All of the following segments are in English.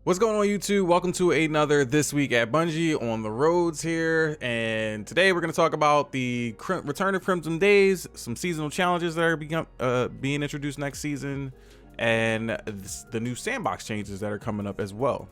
What's going on, YouTube? Welcome to another This Week at Bungie on the roads here, and today we're going to talk about the return of Crimson Days, some seasonal challenges that are being introduced next season, and the new Sandbox changes that are coming up as well.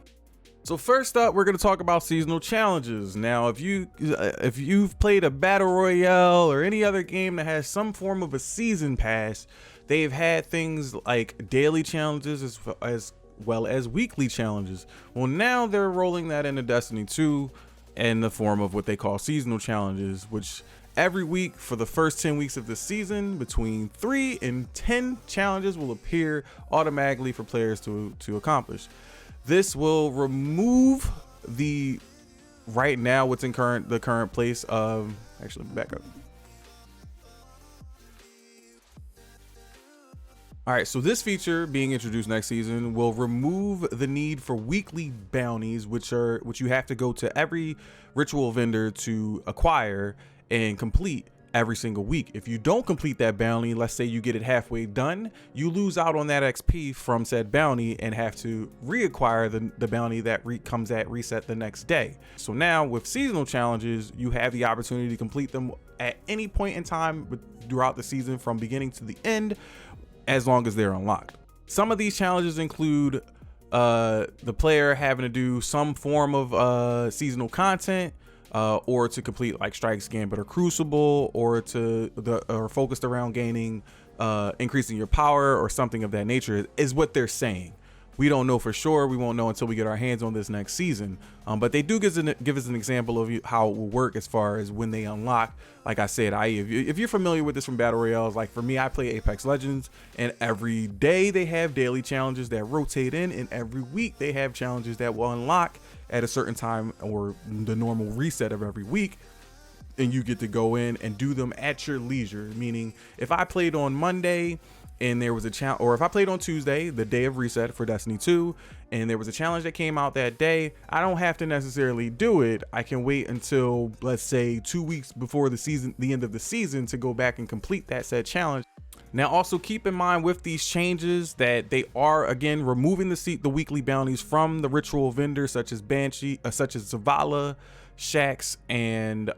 So first up, we're going to talk about seasonal challenges. Now, if you've played a battle royale or any other game that has some form of a season pass, they've had things like daily challenges as well as weekly challenges. Well, now they're rolling that into Destiny 2 in the form of what they call seasonal challenges, which every week for the first 10 weeks of the season, between 3 and 10 challenges will appear automatically for players to accomplish. This will remove right now what's in the current place of, actually back up. All right, so this feature being introduced next season will remove the need for weekly bounties, which you have to go to every ritual vendor to acquire and complete every single week. If you don't complete that bounty, let's say you get it halfway done, you lose out on that XP from said bounty and have to reacquire the bounty that comes at reset the next day. So now with seasonal challenges, you have the opportunity to complete them at any point in time throughout the season from beginning to the end, as long as they're unlocked. Some of these challenges include the player having to do some form of seasonal content, or to complete like Strikes, Gambit, or Crucible, or focused around gaining, increasing your power or something of that nature, is what they're saying. We don't know for sure. We won't know until we get our hands on this next season. But they do give us an example of how it will work as far as when they unlock. Like I said, if you're familiar with this from Battle Royales, like for me, I play Apex Legends, and every day they have daily challenges that rotate in, and every week they have challenges that will unlock at a certain time or the normal reset of every week. And you get to go in and do them at your leisure. Meaning, if I played on Monday and there was a challenge, or if I played on Tuesday, the day of reset for Destiny 2, and there was a challenge that came out that day, I don't have to necessarily do it. I can wait until, let's say, 2 weeks before the end of the season, to go back and complete that said challenge. Now, also keep in mind with these changes that they are again removing the weekly bounties from the ritual vendors such as Zavala, Shax, and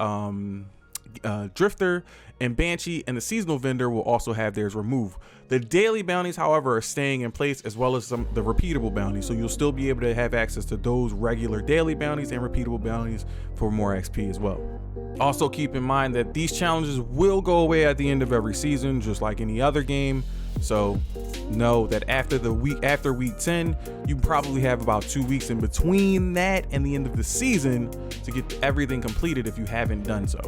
Drifter, and Banshee, and the seasonal vendor will also have theirs removed. The daily bounties, however, are staying in place, as well as the repeatable bounties, so you'll still be able to have access to those regular daily bounties and repeatable bounties for more XP as well. Also keep in mind that these challenges will go away at the end of every season, just like any other game. So know that after week 10, you probably have about 2 weeks in between that and the end of the season to get everything completed if you haven't done so.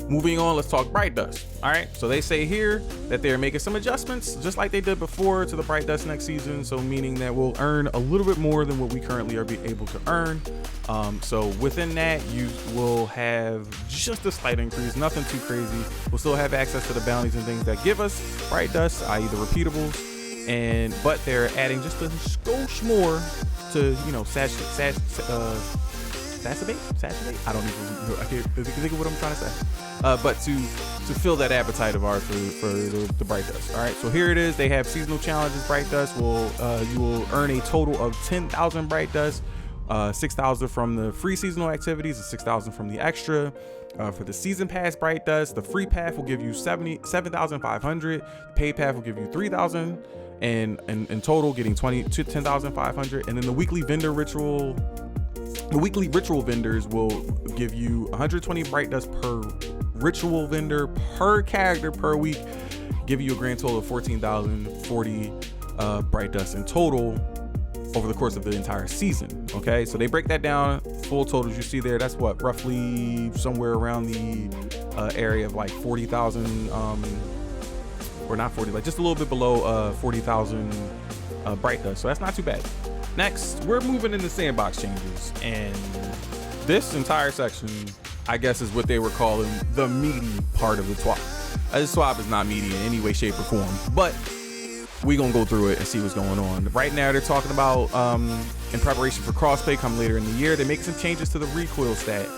Moving on, let's talk Bright Dust. All right, so they say here that they're making some adjustments, just like they did before, to the Bright Dust next season. So meaning that we'll earn a little bit more than what we currently are able to earn. So within that, you will have just a slight increase, nothing too crazy. We'll still have access to the bounties and things that give us Bright Dust, i.e. the repeatables, but they're adding just a skosh more to, saturate. I can't think of what I'm trying to say. But to fill that appetite of ours for the Bright Dust. All right, so here it is. They have seasonal challenges. Bright Dust you will earn a total of 10,000 Bright Dust. 6,000 from the free seasonal activities and 6,000 from the extra. For the season pass Bright Dust, the free path will give you 7,500. The paid path will give you 3,000, and in total getting 10,500. And then the weekly ritual vendors will give you 120 Bright Dust per ritual vendor per character per week, give you a grand total of 14,040 Bright Dust in total over the course of the entire season. Okay, so they break that down, full totals you see there, that's what, roughly somewhere around the area of like 40,000, or not 40, like just a little bit below 40,000 Bright Dust, so that's not too bad. Next, we're moving into Sandbox Changes, and this entire section, I guess, is what they were calling the meaty part of the swap. The swap is not meaty in any way, shape, or form, but we gonna go through it and see what's going on. Right now, they're talking about in preparation for crossplay come later in the year. They're making some changes to the recoil stat.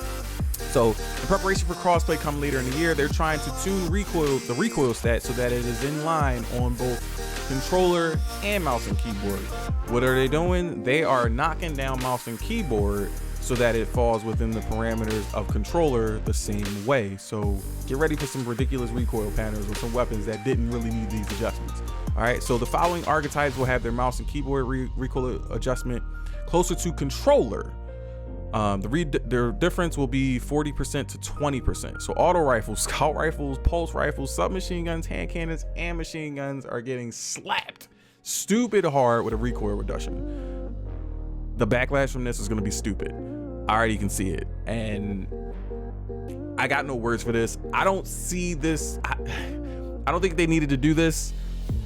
So in preparation for crossplay come later in the year, they're trying to tune the recoil stat so that it is in line on both controller and mouse and keyboard. What are they doing? They are knocking down mouse and keyboard so that it falls within the parameters of controller the same way. So get ready for some ridiculous recoil patterns with some weapons that didn't really need these adjustments. All right, so the following archetypes will have their mouse and keyboard recoil adjustment closer to controller. Their difference will be 40% to 20%. So auto rifles, scout rifles, pulse rifles, submachine guns, hand cannons, and machine guns are getting slapped stupid hard with a recoil reduction. The backlash from this is going to be stupid. I already can see it, and I got no words for this. I don't see this. I don't think they needed to do this,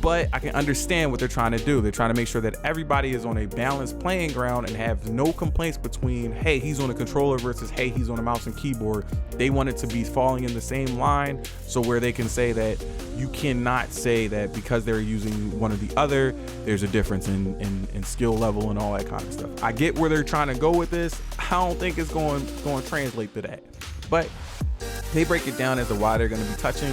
but I can understand what they're trying to do. They're trying to make sure that everybody is on a balanced playing ground and have no complaints between, hey, he's on a controller versus, hey, he's on a mouse and keyboard. They want it to be falling in the same line, so where they can say that you cannot say that because they're using one or the other, there's a difference in skill level and all that kind of stuff. I get where they're trying to go with this. I don't think it's going to translate to that, but they break it down as to why they're going to be touching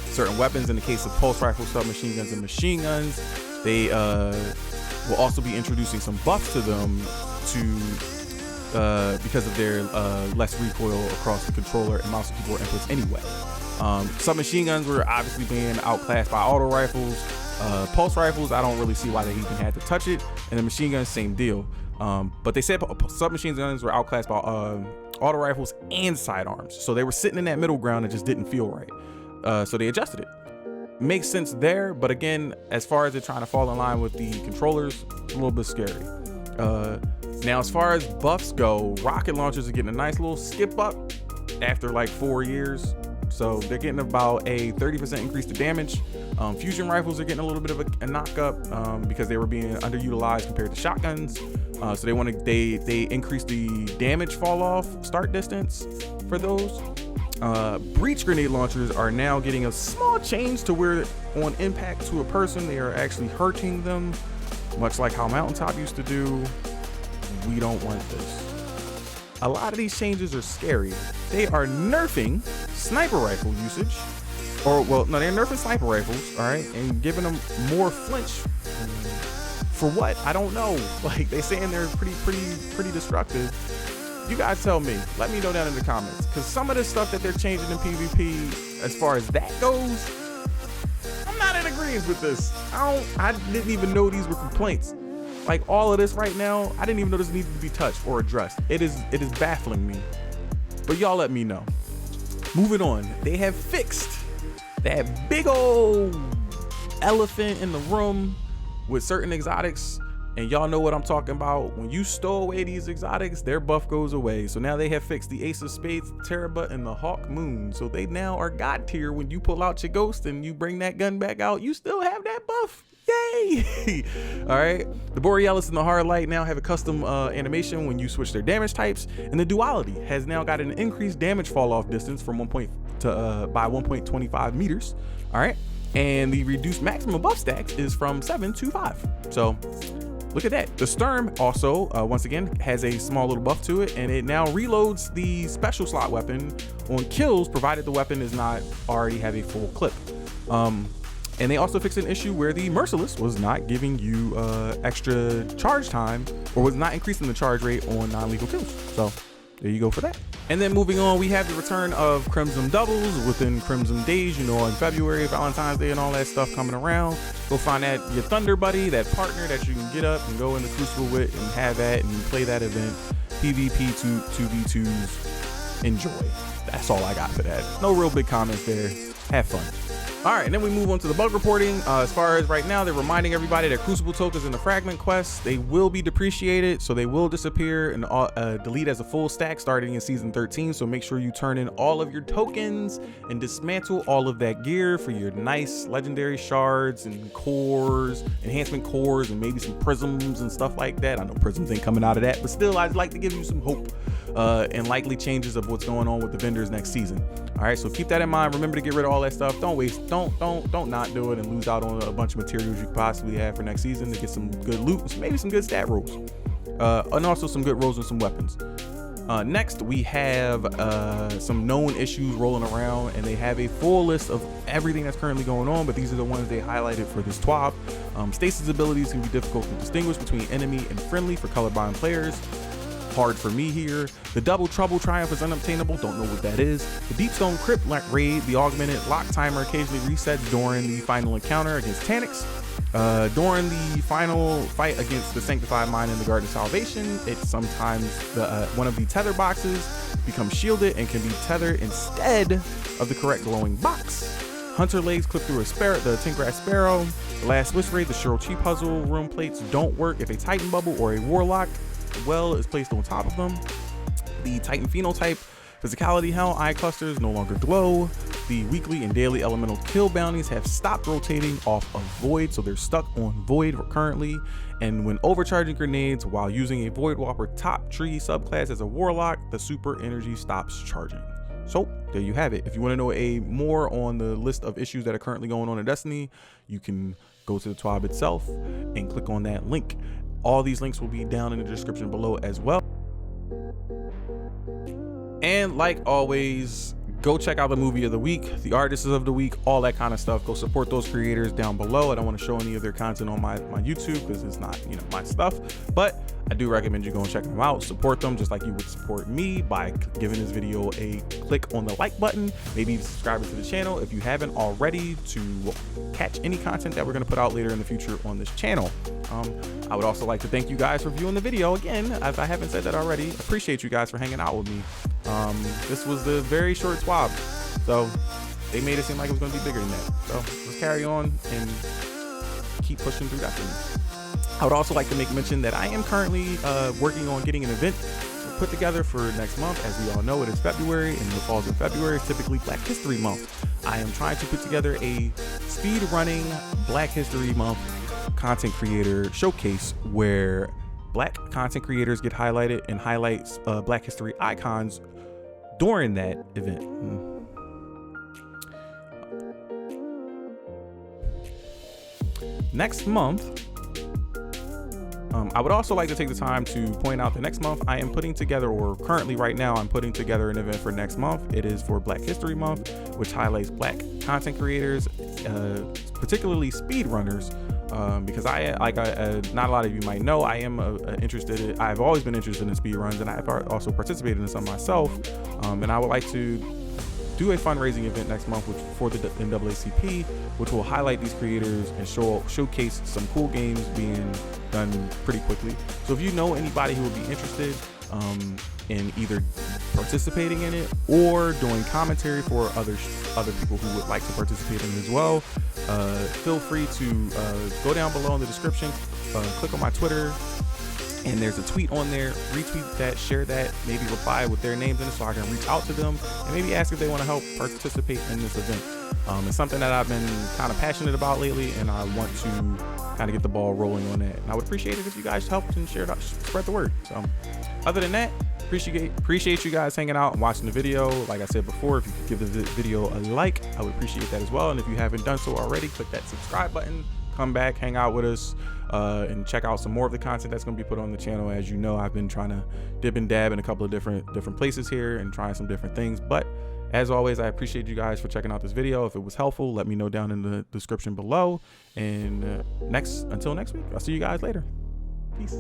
certain weapons. In the case of pulse rifles, submachine guns, and machine guns, they will also be introducing some buffs to them because of their less recoil across the controller and mouse and keyboard inputs anyway. Submachine guns were obviously being outclassed by auto rifles. Pulse rifles, I don't really see why they even had to touch it. And the machine guns, same deal. But they said submachine guns were outclassed by auto rifles and sidearms. So they were sitting in that middle ground and just didn't feel right. So they adjusted it. Makes sense there, but again, as far as it trying to fall in line with the controllers, a little bit scary. Now, as far as buffs go, rocket launchers are getting a nice little skip up after like 4 years. So they're getting about a 30% increase to damage. Fusion rifles are getting a little bit of a knock up because they were being underutilized compared to shotguns. So they increased the damage fall off start distance for those. Breach grenade launchers are now getting a small change to where on impact to a person, they are actually hurting them, much like how Mountaintop used to do. We don't want this. A lot of these changes are scary. They are nerfing sniper rifle usage, they're nerfing sniper rifles, all right, and giving them more flinch. For what? I don't know. Like, they saying they're pretty destructive. You guys tell me. Let me know down in the comments, because some of the stuff that they're changing in PvP, as far as that goes, I'm not in agreement with this. I didn't even know these were complaints. Like, all of this right now, I didn't even know this needed to be touched or addressed. It is baffling me. But y'all let me know. Moving on, they have fixed that big old elephant in the room with certain exotics. And y'all know what I'm talking about. When you stow away these exotics, their buff goes away. So now they have fixed the Ace of Spades, Terabut, and the Hawk Moon. So they now are God tier. When you pull out your ghost and you bring that gun back out, you still have that buff. Yay! All right. The Borealis and the Hard Light now have a custom animation when you switch their damage types. And the Duality has now got an increased damage fall off distance from by 1.25 meters. All right. And the reduced maximum buff stacks is from 7 to 5. So look at that. The Sturm also, once again, has a small little buff to it, and it now reloads the special slot weapon on kills, provided the weapon does not already have a full clip. And they also fixed an issue where the Merciless was not giving you extra charge time, or was not increasing the charge rate on non-lethal kills. So there you go for that. And then moving on, we have the return of Crimson Doubles within Crimson Days, you know, in February, Valentine's Day and all that stuff coming around. Go find that your Thunder Buddy, that partner that you can get up and go in the Crucible with and have that and play that event. PvP 2v2s, enjoy. That's all I got for that. No real big comments there. Have fun. All right, and then we move on to the bug reporting. As far as right now, they're reminding everybody that Crucible tokens in the fragment quest, they will be depreciated, so they will disappear and delete as a full stack starting in season 13. So make sure you turn in all of your tokens and dismantle all of that gear for your nice legendary shards and cores, enhancement cores, and maybe some prisms and stuff like that. I know prisms ain't coming out of that, but still, I'd like to give you some hope and likely changes of what's going on with the vendors next season. All right, so keep that in mind. Remember to get rid of all that stuff. Don't waste, don't not do it and lose out on a bunch of materials you could possibly have for next season to get some good loot, maybe some good stat rolls, and also some good rolls and some weapons. Next, we have some known issues rolling around, and they have a full list of everything that's currently going on, but these are the ones they highlighted for this TWAB. Stasis abilities can be difficult to distinguish between enemy and friendly for colorblind players. Hard for me here. The double trouble triumph is unobtainable, don't know what that is. The Deepstone Crypt raid, the augmented lock timer occasionally resets during the final encounter against Taniks. During the final fight against the Sanctified Mine in the Garden of Salvation, it sometimes one of the tether boxes becomes shielded and can be tethered instead of the correct glowing box. Hunter legs clip through the Tinkrat Sparrow. The last Wish raid, the Shiro Chi puzzle room plates don't work if a Titan bubble or a Warlock well is placed on top of them. The Titan phenotype physicality hell eye clusters no longer glow. The weekly and daily elemental kill bounties have stopped rotating off of Void, so they're stuck on Void currently. And when overcharging grenades while using a Void Whopper top tree subclass as a Warlock, the super energy stops charging. So there you have it. If you want to know more on the list of issues that are currently going on in Destiny, you can go to the TWAB itself and click on that link. All these links will be down in the description below as well. And like always, go check out the movie of the week, the artists of the week, all that kind of stuff. Go support those creators down below. I don't want to show any of their content on my YouTube because it's not, my stuff, but I do recommend you go and check them out. Support them just like you would support me by giving this video a click on the like button, maybe subscribing to the channel if you haven't already to catch any content that we're going to put out later in the future on this channel. I would also like to thank you guys for viewing the video again. If I haven't said that already, appreciate you guys for hanging out with me. This was the very short TWAB, so they made it seem like it was going to be bigger than that. So let's carry on and keep pushing through that thing. I would also like to make mention that I am currently working on getting an event put together for next month. As we all know, it is February, and the falls in February is typically Black History Month. I am trying to put together a speed running Black History Month content creator showcase where Black content creators get highlighted and highlights Black history icons during that event. Next month, I would also like to take the time to point out that next month I am putting together, or currently right now I'm putting together an event for next month. It is for Black History Month, which highlights Black content creators, particularly speedrunners, because not a lot of you might know, I am I've always been interested in speedruns, and I've also participated in some myself, and I would like to do a fundraising event next month for the NAACP, which will highlight these creators and showcase some cool games being done pretty quickly. So if you know anybody who would be interested in either participating in it or doing commentary for other people who would like to participate in it as well, feel free to go down below in the description, click on my Twitter, and there's a tweet on there. Retweet that, share that, maybe reply with their names in it so I can reach out to them and maybe ask if they want to help participate in this event. It's something that I've been kind of passionate about lately, and I want to kind of get the ball rolling on that. And I would appreciate it if you guys helped and shared out, spread the word. So other than that, appreciate you guys hanging out and watching the video. Like I said before, if you could give the video a like, I would appreciate that as well. And if you haven't done so already, click that subscribe button, come back, hang out with us, and check out some more of the content that's going to be put on the channel. As you know, I've been trying to dip and dab in a couple of different places here and trying some different things. But as always, I appreciate you guys for checking out this video. If it was helpful, let me know down in the description below. And until next week, I'll see you guys later. Peace.